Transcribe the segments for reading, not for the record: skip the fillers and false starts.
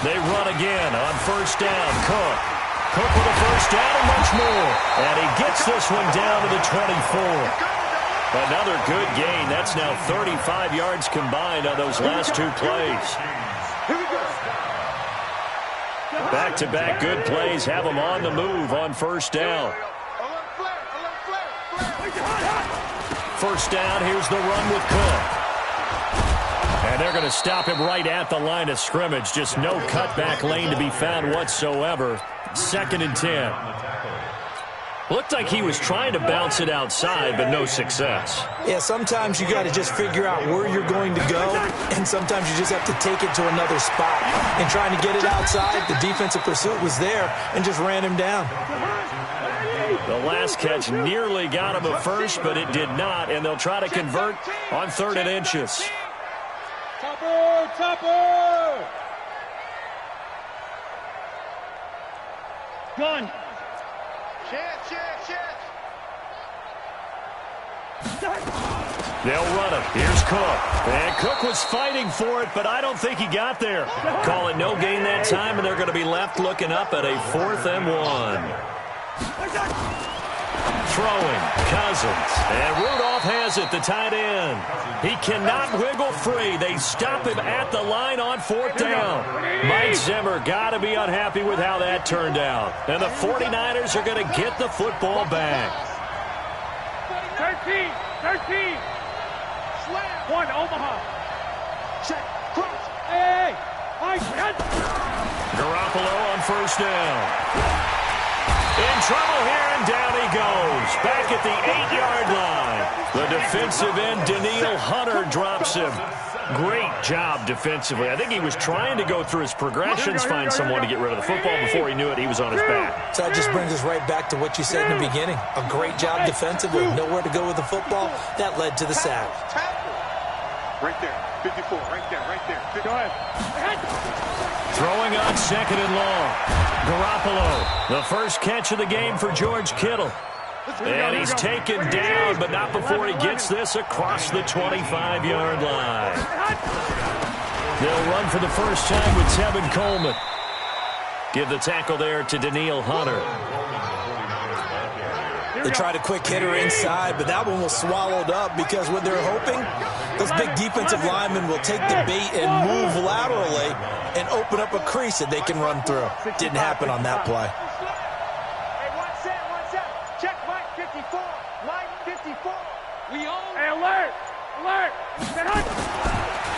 They run again on first down. Cook with a first down and much more. And he gets this one down to the 24. Another good gain. That's now 35 yards combined on those last two plays. Back-to-back good plays have them on the move on first down. First down, here's the run with Cook. And they're going to stop him right at the line of scrimmage. Just no cutback lane to be found whatsoever. 2nd and 10. Looked like he was trying to bounce it outside, but no success. Yeah, sometimes you got to just figure out where you're going to go, and sometimes you just have to take it to another spot. And trying to get it outside, the defensive pursuit was there and just ran him down. The last catch nearly got him a first, but it did not, and they'll try to convert on 3rd and inches. Topper! Gun! They'll run it. Here's Cook. And Cook was fighting for it, but I don't think he got there. Call it no gain that time, and they're going to be left looking up at a 4th and 1. Throwing, Cousins. And Rudolph has it, the tight end. He cannot wiggle free. They stop him at the line on 4th down. Mike Zimmer got to be unhappy with how that turned out. And the 49ers are going to get the football back. 13. 1, Omaha. Check. Cross. Hey. Garoppolo on first down. In trouble here, and down he goes. Back at the 8-yard line. The defensive end, Daniil Hunter, drops him. Great job defensively. I think he was trying to go through his progressions, find someone to get rid of the football. Before he knew it, he was on his back. So that just brings us right back to what you said in the beginning. A great job defensively. Nowhere to go with the football. That led to the sack. Right there. 54. Right there. Go ahead. Throwing on 2nd and long. Garoppolo, the first catch of the game for George Kittle. And he's taken down, but not before he gets this across the 25-yard line. They'll run for the first time with Tevin Coleman. Give the tackle there to Daniil Hunter. They tried a quick hitter inside, but that one was swallowed up because what they're hoping, those big defensive linemen will take the bait and move laterally and open up a crease that they can run through. Didn't happen on that play. Hey, one set. Check Mike 54. Mike 54. We own. Hey, alert.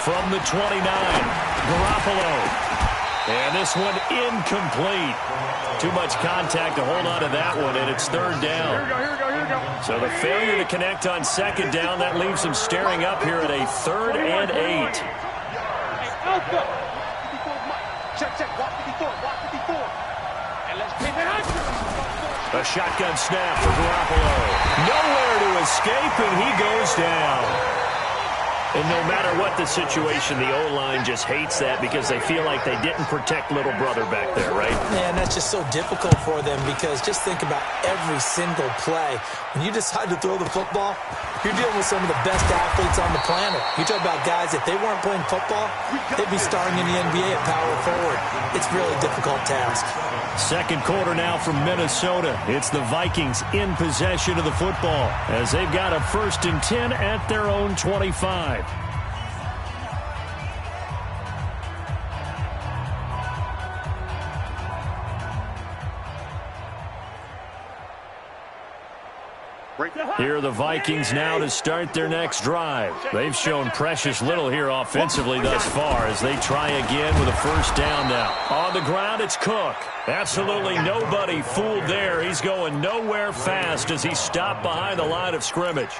From the 29, Garoppolo. And this one incomplete. Too much contact to hold on to that one, and it's 3rd down. Here we go. So the failure to connect on 2nd down, that leaves them staring up here at a 3rd and 8. Hey, Alpha. Check. Walk 54. And let's pin it out. A shotgun snap for Garoppolo. Nowhere to escape, and he goes down. And no matter what the situation, the O-line just hates that because they feel like they didn't protect little brother back there, right? Man, that's just so difficult for them because just think about every single play. When you decide to throw the football, you're dealing with some of the best athletes on the planet. You talk about guys, if they weren't playing football, they'd be starring in the NBA at power forward. It's a really difficult task. 2nd quarter now from Minnesota. It's the Vikings in possession of the football as they've got a 1st and 10 at their own 25. Here are the Vikings now to start their next drive. They've shown precious little here offensively thus far as they try again with a 1st down now. On the ground, it's Cook. Absolutely nobody fooled there. He's going nowhere fast as he stopped behind the line of scrimmage.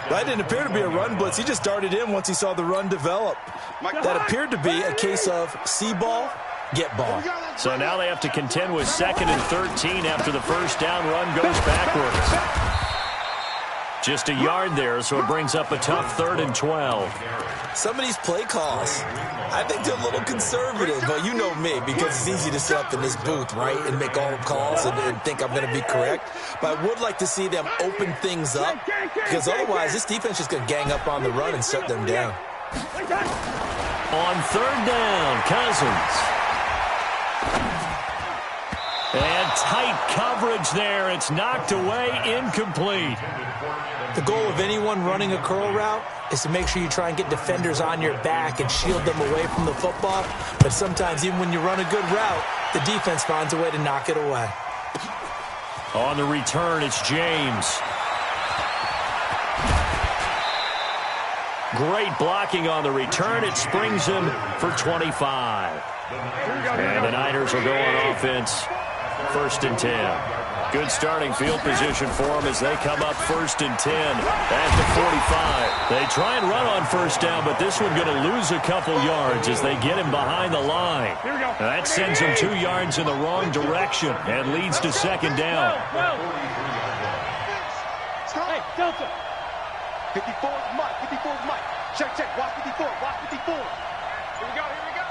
That didn't appear to be a run blitz. He just darted in once he saw the run develop. That appeared to be a case of see ball, get ball. So now they have to contend with 2nd and 13 after the 1st down run goes backwards. Just a yard there, so it brings up a tough 3rd and 12. Some of these play calls, I think they're a little conservative, but you know me, because it's easy to sit up in this booth, right, and make all the calls and think I'm going to be correct. But I would like to see them open things up, because otherwise this defense is going to gang up on the run and shut them down. On third down, Cousins. And tight coverage there. It's knocked away, incomplete. The goal of anyone running a curl route is to make sure you try and get defenders on your back and shield them away from the football. But sometimes, even when you run a good route, the defense finds a way to knock it away. On the return, it's James. Great blocking on the return. It springs him for 25. And the Niners will go on offense. 1st and 10. Good starting field position for them as they come up 1st and 10 at the 45. They try and run on first down, but this one going to lose a couple yards as they get him behind the line. That sends him 2 yards in the wrong direction and leads to 2nd down. Hey, Delta. 54 is Mike. 54 is Mike. Check, check. Watch 54. Watch 54. Here we go. Here we go.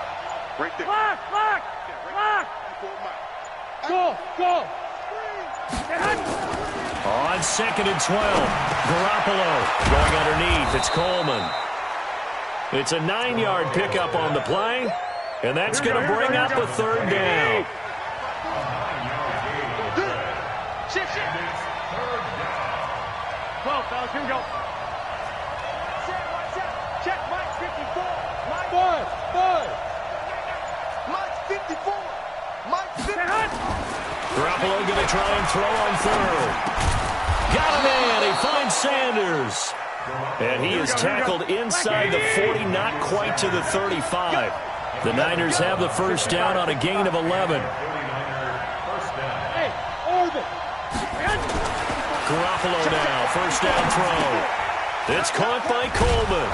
Right there. Lock. Yeah, right 54 is Mike. Go. On 2nd and 12, Garoppolo going underneath. It's Coleman. It's a 9-yard pickup on the play, and that's going to bring up a 3rd down. Shit. 12, fellas. Here we go. Check Mike 54. Mike. Five. Mike's 54. Mike's 54. Garoppolo going to try and throw on 3rd. Got him in. He finds Sanders. And he is tackled inside the 40, not quite to the 35. The Niners have the 1st down on a gain of 11. Hey, Orbit. Garoppolo now, 1st down throw. It's caught by Coleman.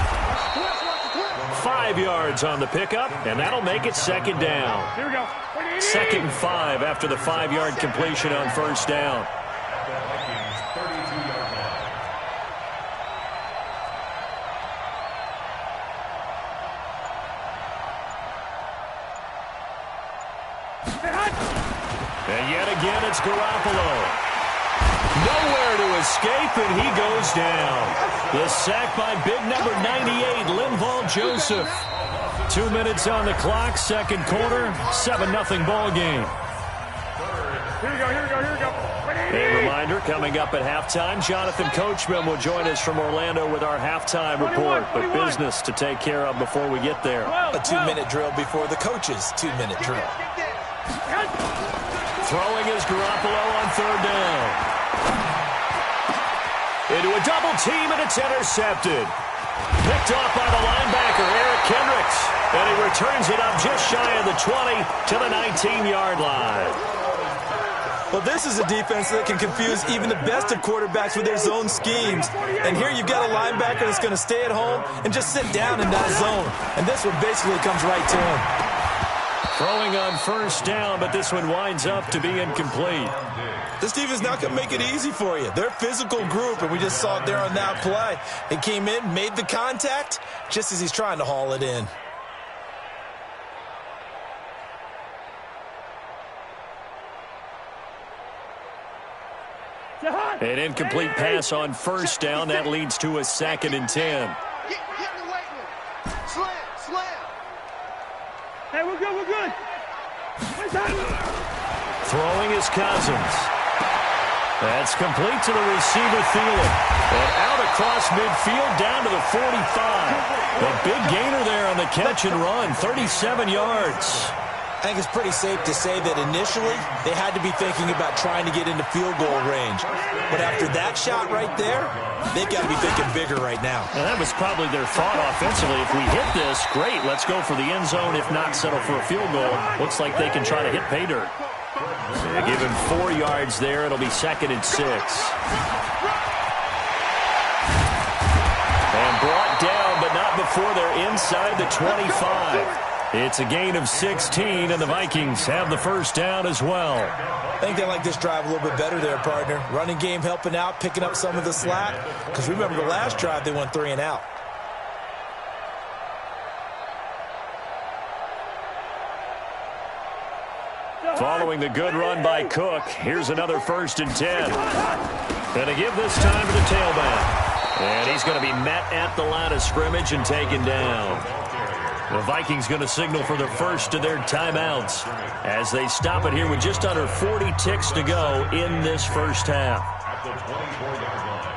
5 yards on the pickup, and that'll make it 2nd down. Here we go. 2nd and 5 after the 5-yard completion on 1st down. And yet again, it's Garoppolo. Nowhere to escape, and he goes down. The sack by big number 98, Linval Joseph. 2 minutes on the clock, 2nd quarter, 7-0 ball game. Here we go. A reminder, coming up at halftime, Jonathan Coachman will join us from Orlando with our halftime report. But business to take care of before we get there. A 2-minute drill before the coach's 2-minute drill. Throwing is Garoppolo on 3rd down. Into a double team, and it's intercepted. Picked off by the linebacker, Eric Kendricks. And he returns it up just shy of the 20 to the 19-yard line. Well, this is a defense that can confuse even the best of quarterbacks with their zone schemes. And here you've got a linebacker that's going to stay at home and just sit down in that zone. And this one basically comes right to him. Throwing on 1st down, but this one winds up to be incomplete. This defense is not going to make it easy for you. They're a physical group, and we just saw it there on that play. He came in, made the contact, just as he's trying to haul it in. An incomplete pass on 1st down. That leads to a 2nd and 10. Get in the weight room. Slam. Hey, we're good. Throwing is Cousins. That's complete to the receiver, Thielen. And out across midfield down to the 45. A big gainer there on the catch and run, 37 yards. I think it's pretty safe to say that initially they had to be thinking about trying to get into field goal range. But after that shot right there, they've got to be thinking bigger right now. And that was probably their thought offensively. If we hit this, great, let's go for the end zone. If not, settle for a field goal. Looks like they can try to hit pay dirt. They give him 4 yards there. It'll be 2nd and 6. And brought down, but not before they're inside the 25. It's a gain of 16, and the Vikings have the 1st down as well. I think they like this drive a little bit better there, partner. Running game helping out, picking up some of the slack. Because remember the last drive, they went 3 and out. Following the good run by Cook, here's another 1st and 10. And to give this time to the tailback. And he's going to be met at the line of scrimmage and taken down. The Vikings going to signal for the first of their timeouts as they stop it here with just under 40 ticks to go in this first half. At the 24-yard line.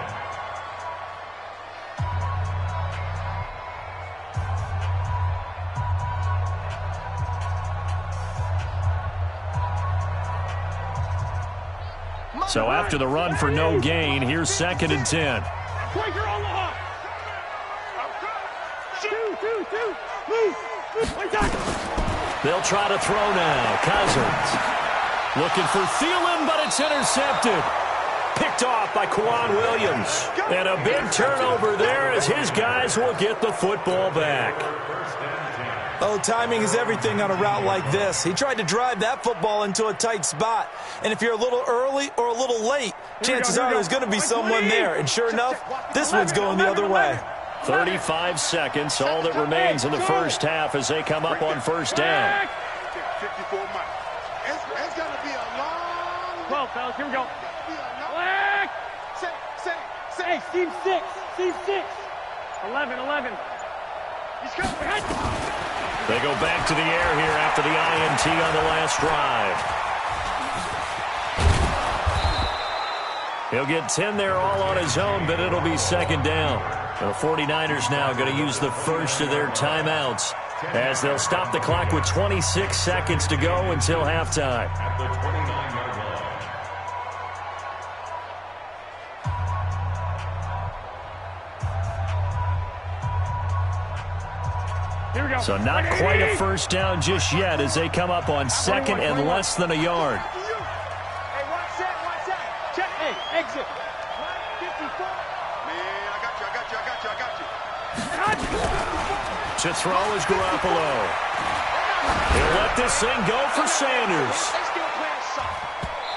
So after the run for no gain, here's 2nd and 10. They'll try to throw now. Cousins looking for Thielen, but it's intercepted. Picked off by Quan Williams. And a big turnover there as his guys will get the football back. Oh, timing is everything on a route like this. He tried to drive that football into a tight spot. And if you're a little early or a little late, chances are there's going to be someone there. And sure enough, this one's going the other way. 35 seconds, all that remains in the first half as they come up on first down. 54 miles. It's going to be a long... 12, fellas, here we go. Say, Steve 6. 11. He's coming. They go back to the air here after the INT on the last drive. He'll get 10 there all on his own, but it'll be 2nd down. The 49ers now going to use the first of their timeouts as they'll stop the clock with 26 seconds to go until halftime. At the 29-yard line. Here we go. So not quite a first down just yet as they come up on 2nd and less than a yard. Hey, watch that. Check. Hey, exit. 54. Man, I got you. To throw is Garoppolo. He'll let this thing go for Sanders.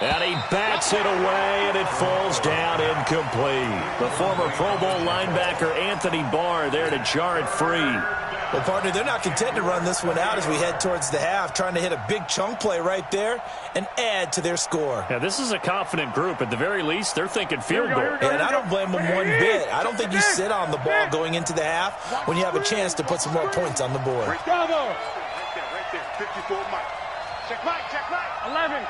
And he bats it away, and it falls down incomplete. The former Pro Bowl linebacker Anthony Barr there to jar it free. Well, partner, they're not content to run this one out as we head towards the half, trying to hit a big chunk play right there and add to their score. Yeah, this is a confident group. At the very least, they're thinking field goal. And I don't blame them one bit. I don't think you sit on the ball going into the half when you have a chance to put some more points on the board. Right there. 54 Mike. Check Mike. 11.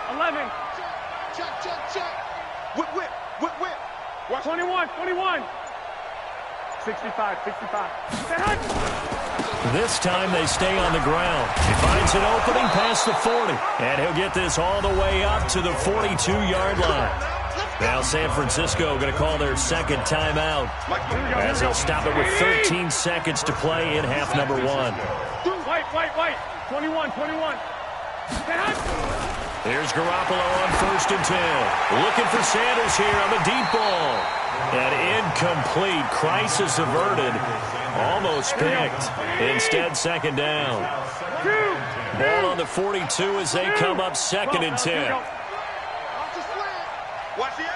Check. Whip. Watch 21. 65. This time they stay on the ground. He finds an opening past the 40. And he'll get this all the way up to the 42-yard line. Now San Francisco going to call their 2nd timeout as they'll stop it with 13 seconds to play in half number 1. White. 21. Here's Garoppolo on 1st and 10. Looking for Sanders here on the deep ball. And incomplete. Crisis averted. Almost picked. Instead, 2nd down. Ball on the 42 as they come up 2nd and 10. Watch the edge.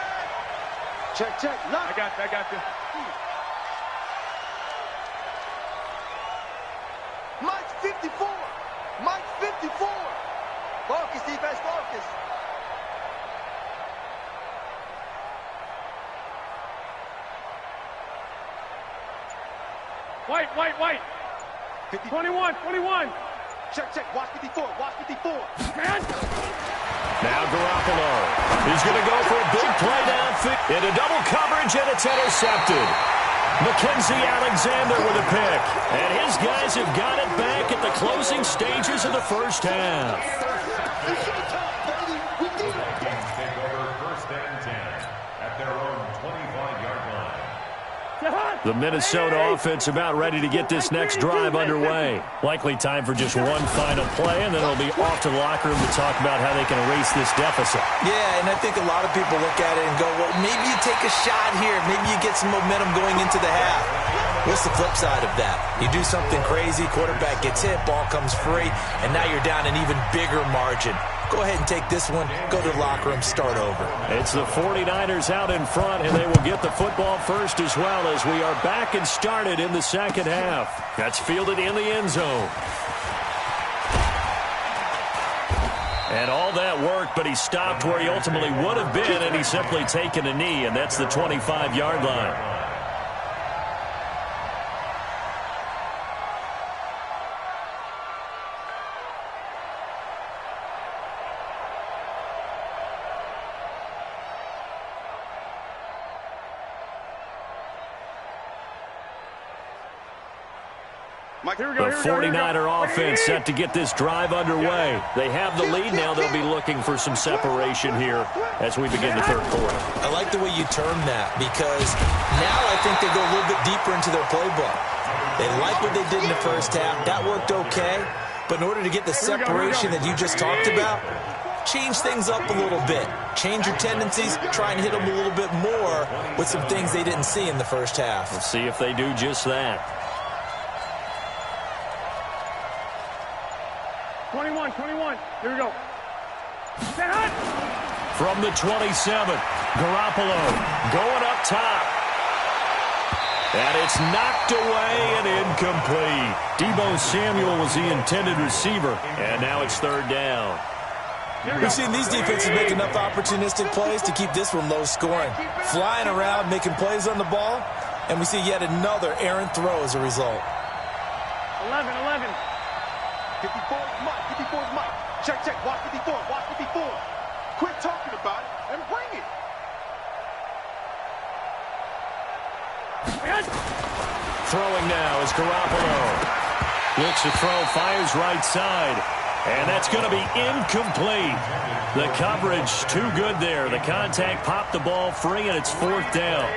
Check. I got you. Mike 54. Focus, defense, focus. White. 21. Check. Watch 54. Now Garoppolo. He's going to go for a big play downfield. Into double coverage, and it's intercepted. Mackenzie Alexander with a pick. And his guys have got it back at the closing stages of the first half. Vikings take over 1st and 10 at their own 25-yard line. The Minnesota offense about ready to get this next drive underway. Likely time for just one final play, and then it'll be off to the locker room to talk about how they can erase this deficit. Yeah, and I think a lot of people look at it and go, well, maybe you take a shot here. Maybe you get some momentum going into the half. What's the flip side of that? You do something crazy, quarterback gets hit, ball comes free, and now you're down an even bigger margin. Go ahead and take this one, go to the locker room, start over. It's the 49ers out in front, and they will get the football first as well as we are back and started in the 2nd half. That's fielded in the end zone. And all that worked, but he stopped where he ultimately would have been, and he's simply taken a knee, and that's the 25-yard line. The 49er offense set to get this drive underway. They have the lead now. They'll be looking for some separation here as we begin the third quarter. I like the way you term that because now I think they go a little bit deeper into their playbook. They like what they did in the first half. That worked okay. But in order to get the separation that you just talked about, change things up a little bit. Change your tendencies. Try and hit them a little bit more with some things they didn't see in the first half. Let's see if they do just that. 21. Here we go. From the 27, Garoppolo going up top. And it's knocked away and incomplete. Deebo Samuel was the intended receiver, and now it's third down. We've seen these defenses make enough opportunistic plays to keep this one low scoring. Flying around, making plays on the ball, and we see yet another errant throw as a result. 11. 54 is Mike. 54 is Mike. Check. Watch 54. Watch 54. Quit talking about it and bring it. Throwing now is Garoppolo. Looks to throw, fires right side. And that's going to be incomplete. The coverage too good there. The contact popped the ball free, and it's fourth down.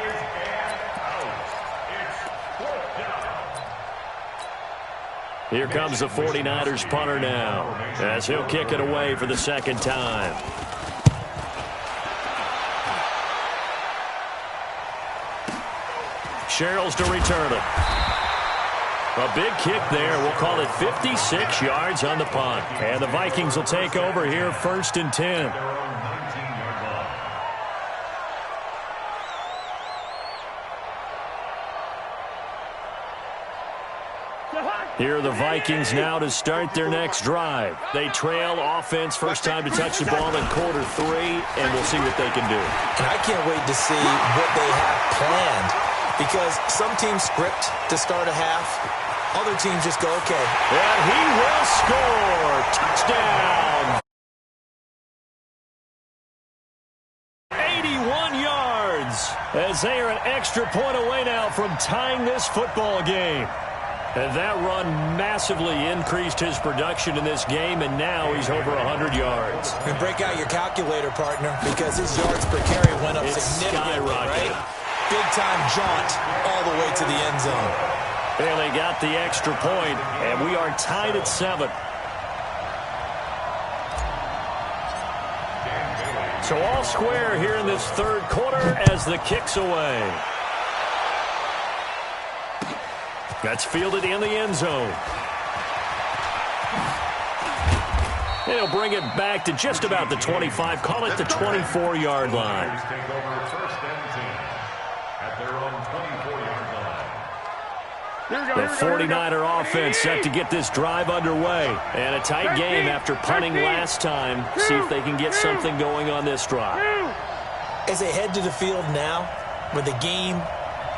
Here comes the 49ers punter now as he'll kick it away for the second time. Sherrills to return it. A big kick there. We'll call it 56 yards on the punt. And the Vikings will take over here first and 10. Here are the Vikings now to start their next drive. They trail offense, first time to touch the ball in quarter 3, and we'll see what they can do. And I can't wait to see what they have planned because some teams script to start a half. Other teams just go, okay. And he will score. Touchdown. 81 yards as they are an extra point away now from tying this football game. And that run massively increased his production in this game, and now he's over 100 yards. And break out your calculator, partner, because his yards per carry went up significantly, right? Big-time jaunt all the way to the end zone. And they got the extra point, and we are tied at 7. So all square here in this third quarter as the kick's away. That's fielded in the end zone. They'll bring it back to just about the 25. Call it the 24-yard line. Take over first and 10 at their own 24-yard line. The 49er offense set to get this drive underway. And a tight game after punting last time. See if they can get something going on this drive. As they head to the field now, with the game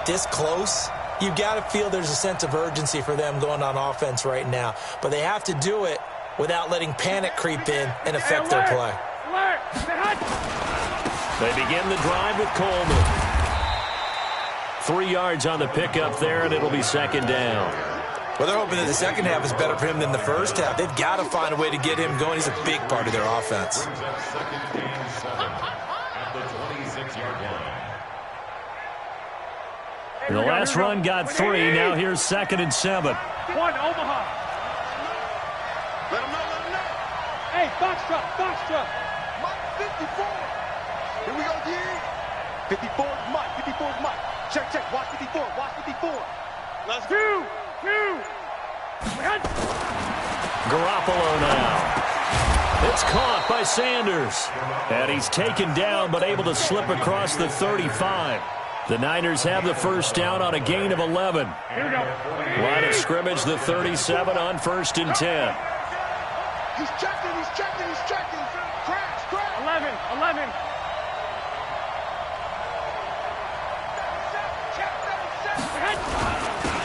this close, you've got to feel there's a sense of urgency for them going on offense right now. But they have to do it without letting panic creep in and affect their play. They begin the drive with Coleman. 3 yards on the pickup there, and it'll be second down. Well, they're hoping that the second half is better for him than the first half. They've got to find a way to get him going. He's a big part of their offense. Second and 7 at the 26-yard line. The last run got 3. Now here's second and 7. 1, Omaha. Let him know. Hey, box truck. Mike, 54. Here we go, G. 54 is Mike. 54 is Mike. Check. Watch 54. Let's go. 2. Garoppolo now. It's caught by Sanders. And he's taken down but able to slip across the 35. The Niners have the first down on a gain of 11. Here we go. Line of scrimmage, the 37 on first and 10. He's checking. Crash. 11.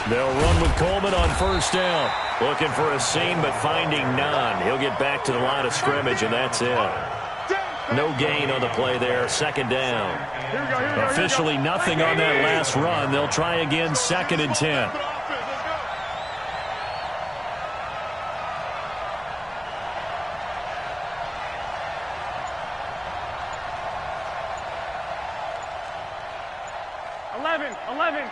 They'll run with Coleman on first down. Looking for a seam, but finding none. He'll get back to the line of scrimmage, and that's it. No gain on the play there. Second down. Here we go. Officially nothing on that last run. They'll try again, second and 10. 11.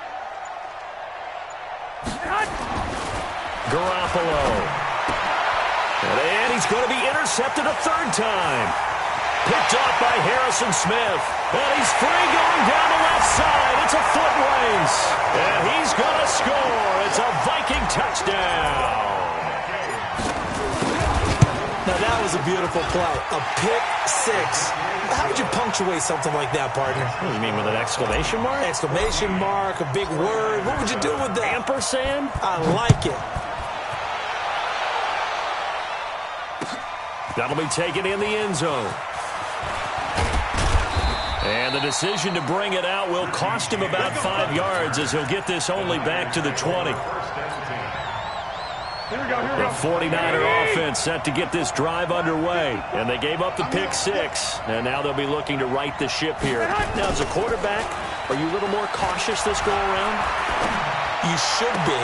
Garoppolo. And he's going to be intercepted a third time. Picked off by Harrison Smith. And he's free going down the left side. It's a foot race. And he's going to score. It's a Viking touchdown. Now, that was a beautiful play. A pick six. How would you punctuate something like that, partner? What do you mean, with an exclamation mark? Exclamation mark, a big word. What would you do with that? Ampersand? I like it. That'll be taken in the end zone. And the decision to bring it out will cost him about 5 yards as he'll get this only back to the 20. The 49er offense set to get this drive underway. And they gave up the pick six. And now they'll be looking to right the ship here. Now, as a quarterback, are you a little more cautious this go-around? You should be,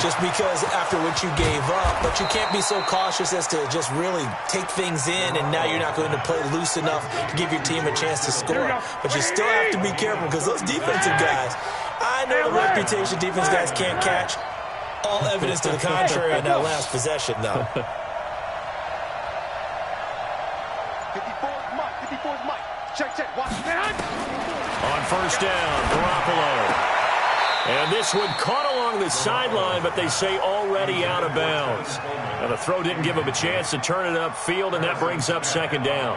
just because after what you gave up. But you can't be so cautious as to just really take things in, and now you're not going to play loose enough to give your team a chance to score. But you still have to be careful because those defensive guys, I know the reputation defense guys can't catch. All evidence to the contrary on that last possession, though. 54's Mike. 54's Mike. Check. Watch. On first down, Garoppolo. And this one caught along the sideline, but they say already out of bounds. Now, the throw didn't give him a chance to turn it upfield, and that brings up second down.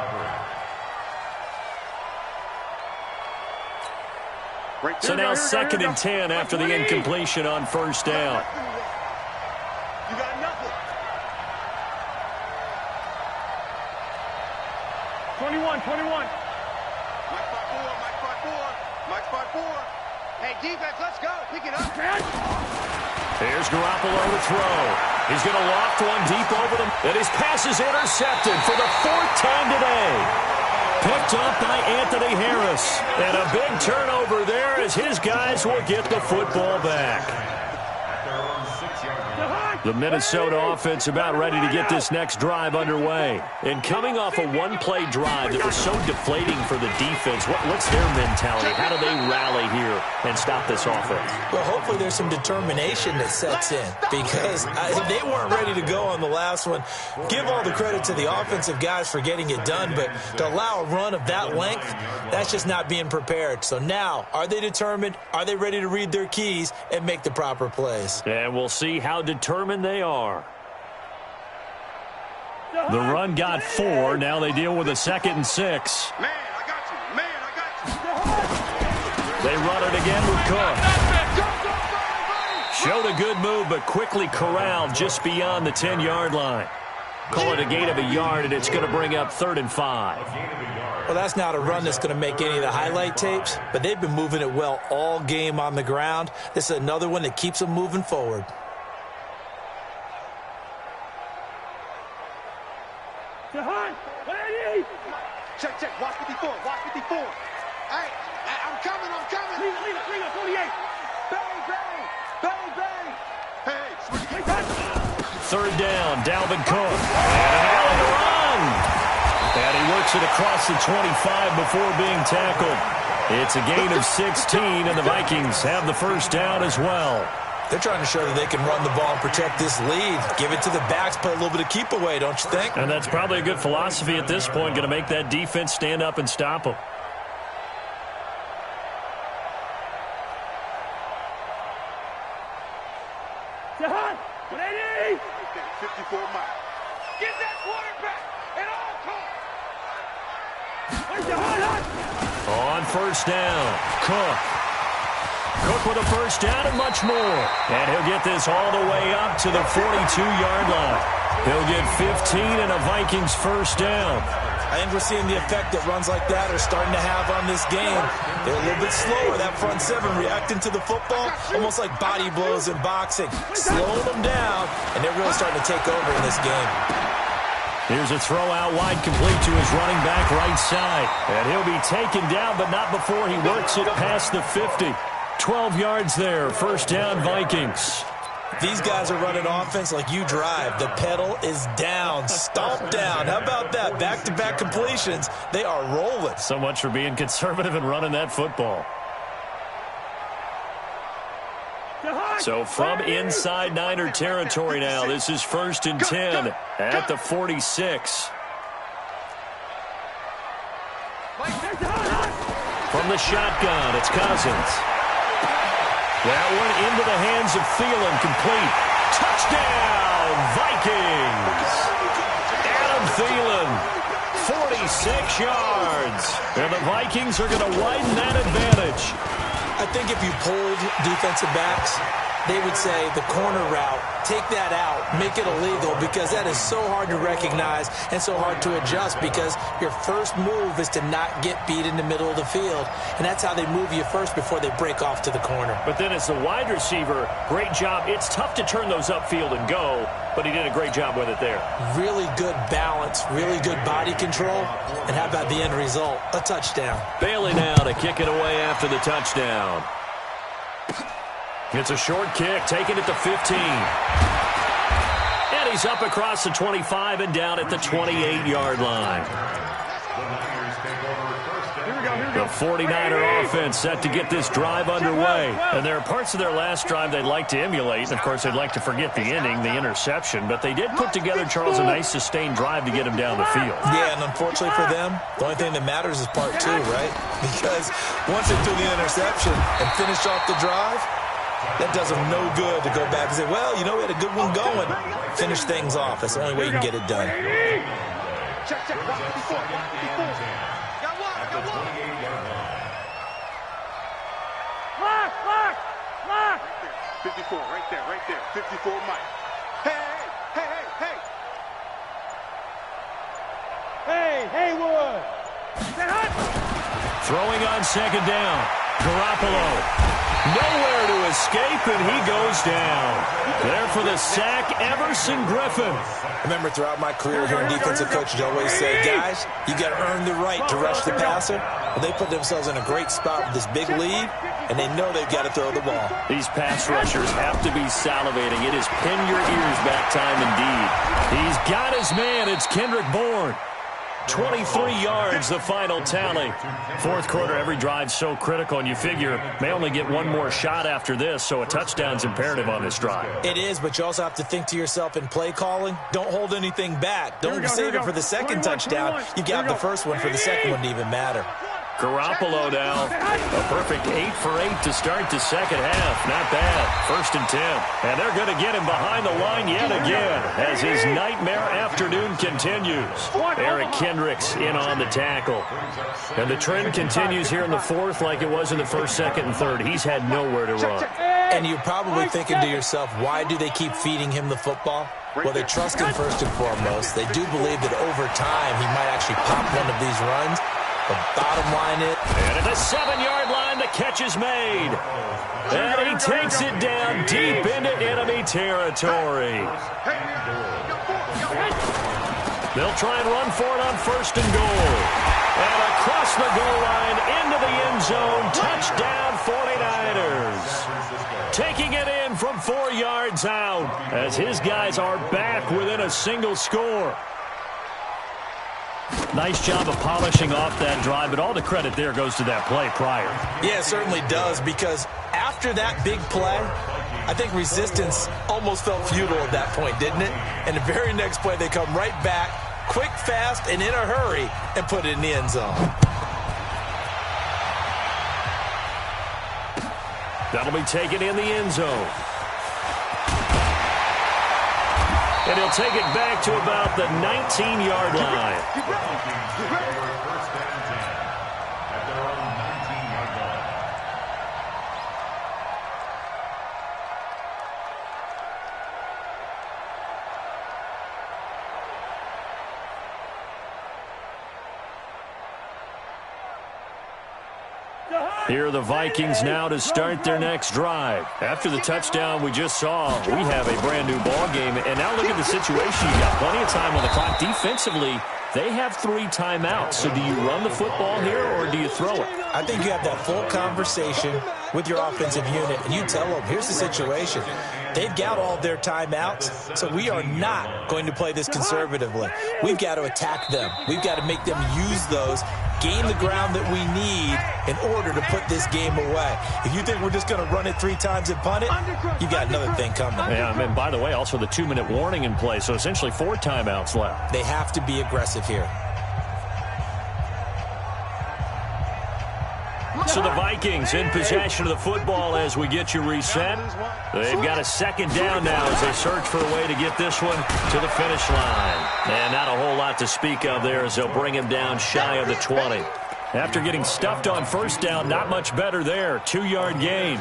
So now second and 10 after the incompletion on first down. You got nothing. 21. Mike 5-4. Hey, defense, let's go. Pick it up. Here's Garoppolo to throw. He's going to loft one deep over them. And his pass is intercepted for the 4th time today. Picked up by Anthony Harris. And a big turnover there as his guys will get the football back. The Minnesota offense about ready to get this next drive underway. And coming off a one-play drive that was so deflating for the defense, what's their mentality? How do they rally here and stop this offense? Well, hopefully there's some determination that sets in because they weren't ready to go on the last one. Give all the credit to the offensive guys for getting it done, but to allow a run of that length, that's just not being prepared. So now, are they determined? Are they ready to read their keys and make the proper plays? And we'll see how determined they are. The run got 4. Now they deal with a 2nd and 6. Man, I got you. They run it again with Cook. Showed a good move, but quickly corralled just beyond the 10-yard line. Call it a gain of a yard, and it's going to bring up 3rd and 5. Well, that's not a run that's going to make any of the highlight tapes, but they've been moving it well all game on the ground. This is another one that keeps them moving forward. Check. Watch 54. Hey, I'm coming. Lead up, 48. Bang. Hey, switch. 3rd down, Dalvin Cook. And an alley run. And he works it across the 25 before being tackled. It's a gain of 16, and the Vikings have the first down as well. They're trying to show that they can run the ball and protect this lead. Give it to the backs, play a little bit of keep away, don't you think? And that's probably a good philosophy at this point, going to make that defense stand up and stop them. Jahan, 180. 54 Mike. Get that quarterback at all costs. On first down, Cook with a first down and much more. And he'll get this all the way up to the 42-yard line. He'll get 15 and a Vikings first down. I think we're seeing the effect that runs like that are starting to have on this game. They're a little bit slower, that front seven, reacting to the football, almost like body blows in boxing. Slowing them down, and they're really starting to take over in this game. Here's a throw out wide, complete to his running back right side. And he'll be taken down, but not before he works it past the 50. 12 yards there, first down Vikings. These guys are running offense like you drive. The pedal is down, stomp down. How about that? Back-to-back completions. They are rolling. So much for being conservative and running that football. So from inside Niner territory now, this is 1st and 10 at the 46. From the shotgun, it's Cousins. That one into the hands of Thielen, complete. Touchdown, Vikings! Adam Thielen, 46 yards. And the Vikings are going to widen that advantage. I think if you pulled defensive backs, they would say the corner route, take that out, make it illegal, because that is so hard to recognize and so hard to adjust, because your first move is to not get beat in the middle of the field. And that's how they move you first before they break off to the corner. But then as the wide receiver, great job. It's tough to turn those upfield and go, but he did a great job with it there. Really good balance, really good body control. And how about the end result? A touchdown. Bailey now to kick it away after the touchdown. It's a short kick, taken at the 15. And he's up across the 25 and down at the 28-yard line. The 49er offense set to get this drive underway. And there are parts of their last drive they'd like to emulate. And, of course, they'd like to forget the inning, the interception. But they did put together, Charles, a nice sustained drive to get him down the field. Yeah, and unfortunately for them, the only thing that matters is part 2, right? Because once they threw the interception and finished off the drive, that does them no good to go back and say, well, you know, we had a good one going. Finish things off. That's the only way you can get it done. Check, check. Watch 54. Watch 54. Got one. Got one. Lock. 54. Right there. Right there. 54, Mike. Hey. Hey, Haywood. Throwing on second down. Garoppolo. Nowhere to escape, and he goes down. There for the sack, Everson Griffin. I remember throughout my career hearing defensive coaches always say, guys, you got to earn the right to rush the passer. Well, they put themselves in a great spot with this big lead, and they know they've got to throw the ball. These pass rushers have to be salivating. It is pin your ears back time indeed. He's got his man. It's Kendrick Bourne. 23 yards, the final tally. Fourth quarter, every drive so critical, and you figure may only get one more shot after this, so a touchdown's imperative on this drive. It is, but you also have to think to yourself in play calling, don't hold anything back. Don't save it for the second touchdown. You got the first one for the second one to even matter. Garoppolo now, a perfect 8 for 8 to start the second half. Not bad. 1st and 10. And they're going to get him behind the line yet again as his nightmare afternoon continues. Eric Kendricks in on the tackle. And the trend continues here in the fourth like it was in the first, second, and third. He's had nowhere to run. And you're probably thinking to yourself, why do they keep feeding him the football? Well, they trust him first and foremost. They do believe that over time he might actually pop one of these runs. The bottom line is... And at the 7-yard line, the catch is made. And he takes it down deep into enemy territory. They'll try and run for it on 1st and goal. And across the goal line, into the end zone, touchdown 49ers. Taking it in from 4 yards out as his guys are back within a single score. Nice job of polishing off that drive, but all the credit there goes to that play prior. Yeah, it certainly does, because after that big play, I think resistance almost felt futile at that point, didn't it? And the very next play, they come right back, quick, fast, and in a hurry, and put it in the end zone. That'll be taken in the end zone. And he'll take it back to about the 19-yard line. Here are the Vikings now to start their next drive. After the touchdown we just saw, we have a brand-new ball game. And now look at the situation. You got plenty of time on the clock. Defensively, they have 3 timeouts. So do you run the football here or do you throw it? I think you have that full conversation with your offensive unit, and you tell them, here's the situation. They've got all their timeouts, so we are not going to play this conservatively. We've got to attack them. We've got to make them use those, gain the ground that we need in order to put this game away. If you think we're just going to run it 3 times and punt it, you got another thing coming. Yeah, and by the way, also the 2-minute warning in play, so essentially 4 timeouts left. They have to be aggressive here. So the Vikings in possession of the football as we get you reset. They've got a second down now as they search for a way to get this one to the finish line. And not a whole lot to speak of there as they'll bring him down shy of the 20. After getting stuffed on first down, not much better there. 2-yard gain.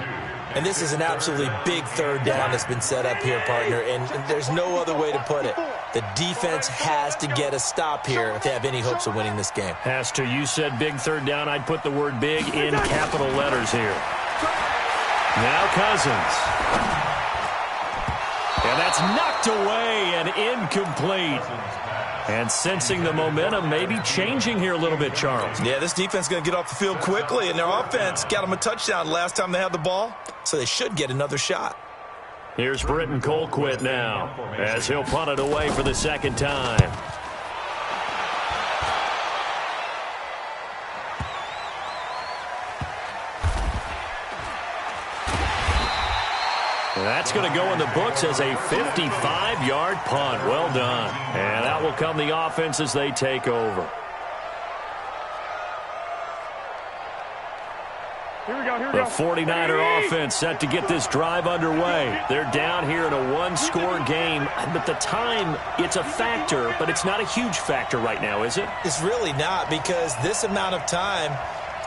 And this is an absolutely big third down that's been set up here, partner, and there's no other way to put it. The defense has to get a stop here if they have any hopes of winning this game. Has to. You said big third down. I'd put the word big in capital letters here. Now Cousins. And that's knocked away and incomplete. And sensing the momentum maybe changing here a little bit, Charles. Yeah, this defense is going to get off the field quickly, and their offense got them a touchdown last time they had the ball, so they should get another shot. Here's Britton Colquitt now as he'll punt it away for the second time. That's going to go in the books as a 55-yard punt. Well done. And that will come the offense as they take over. Here we go, here we The go. 49er offense set to get this drive underway. They're down here in a 1-score game. But the time, it's a factor, but it's not a huge factor right now, is it? It's really not, because this amount of time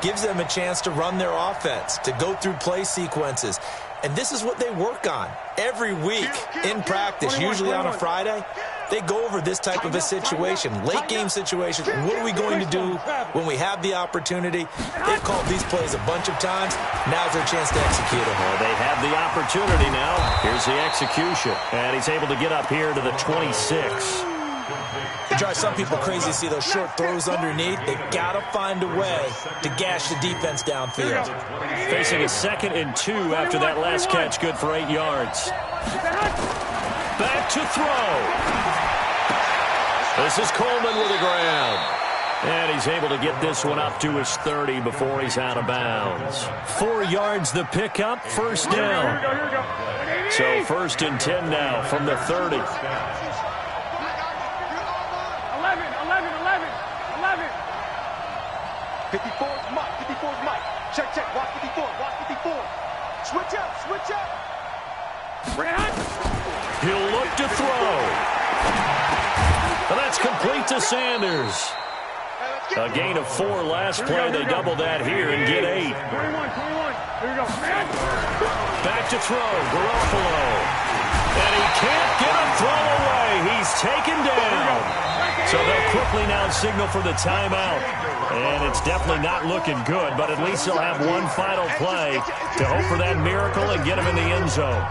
gives them a chance to run their offense, to go through play sequences. And this is what they work on every week in practice, usually on a Friday. They go over this type of a situation, late game situation. What are we going to do when we have the opportunity? They've called these plays a bunch of times. Now's their chance to execute them. Well, they have the opportunity now. Here's the execution. And he's able to get up here to the 26. It drives some people crazy to see those short throws underneath. They've got to find a way to gash the defense downfield. Facing a 2nd and 2 after that last catch, good for 8 yards. Back to throw. This is Coleman with the ground. And he's able to get this one up to his 30 before he's out of bounds. 4 yards the pickup, first down. So 1st and 10 now from the 30. 54 is Mike. 54 is Mike. Check, check. Watch 54. Watch 54. Switch up. Switch up. He'll look to throw. And that's complete to Sanders. A gain of 4 last play. They double that here and get 8. 21. Here we go. Back to throw. Garoppolo. And he can't get a throw away. He's taken down. So they'll quickly now signal for the timeout. And it's definitely not looking good, but at least they'll have one final play to hope for that miracle and get him in the end zone.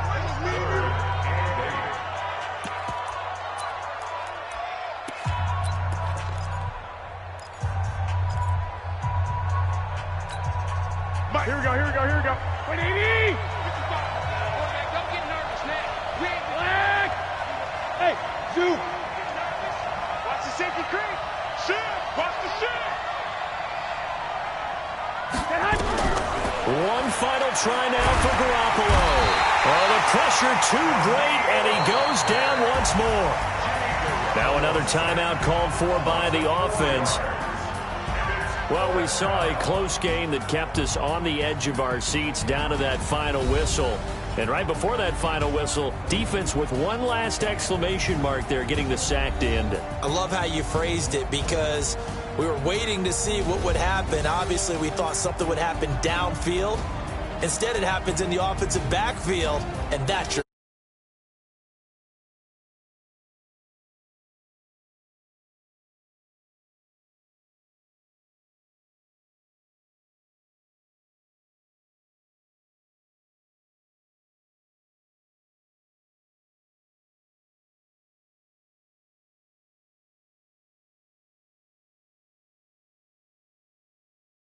Here we go, here we go, here we go. Wait, Davey! Don't get nervous now. We ain't Black! Hey, Zoo! Watch the safety creep. Shit. Watch the shit. One final try now for Garoppolo. Oh, the pressure too great, and he goes down once more. Now another timeout called for by the offense. Well, we saw a close game that kept us on the edge of our seats down to that final whistle. And right before that final whistle, defense with one last exclamation mark there, getting the sack to end it. I love how you phrased it, because we were waiting to see what would happen. Obviously, we thought something would happen downfield. Instead, it happens in the offensive backfield, and that's your